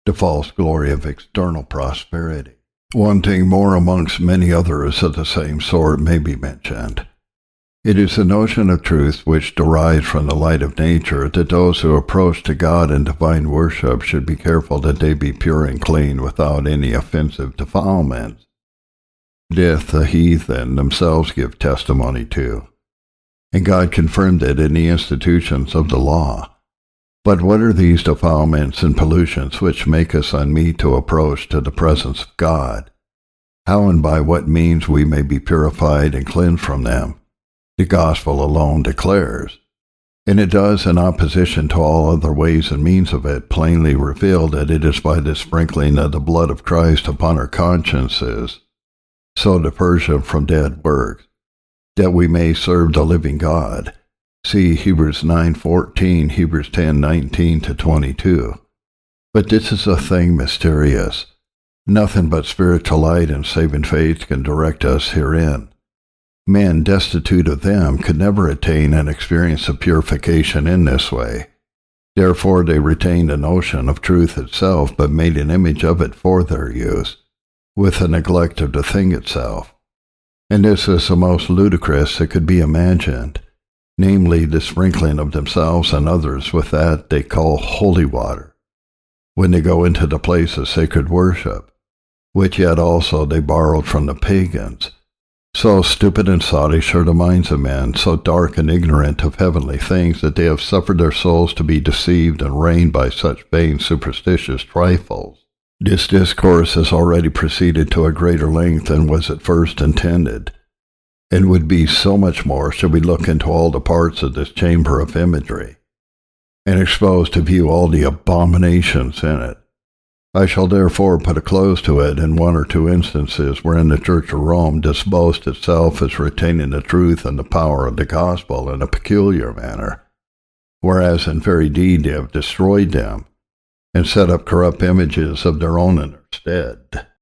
the false glory of external prosperity. One thing more amongst many others of the same sort may be mentioned. It is the notion of truth which derives from the light of nature that those who approach to God in divine worship should be careful that they be pure and clean without any offensive defilements. This the heathen themselves give testimony to, and God confirmed it in the institutions of the law. But what are these defilements and pollutions which make us unmeet to approach to the presence of God? How and by what means we may be purified and cleansed from them, the gospel alone declares, and it does, in opposition to all other ways and means of it, plainly reveal that it is by the sprinkling of the blood of Christ upon our consciences, so to purge them from dead works, that we may serve the living God. See Hebrews 9:14, Hebrews 10:19-22. But this is a thing mysterious. Nothing but spiritual light and saving faith can direct us herein. Men destitute of them could never attain and experience a purification in this way. Therefore they retained a notion of truth itself, but made an image of it for their use, with a neglect of the thing itself. And this is the most ludicrous that could be imagined, namely the sprinkling of themselves and others with that they call holy water, when they go into the place of sacred worship, which yet also they borrowed from the pagans. So stupid and sottish are the minds of men, so dark and ignorant of heavenly things, that they have suffered their souls to be deceived and reigned by such vain superstitious trifles. This discourse has already proceeded to a greater length than was at first intended, and would be so much more should we look into all the parts of this chamber of imagery, and expose to view all the abominations in it. I shall therefore put a close to it in one or two instances wherein the Church of Rome does boast itself as retaining the truth and the power of the gospel in a peculiar manner, whereas in very deed they have destroyed them, and set up corrupt images of their own in their stead.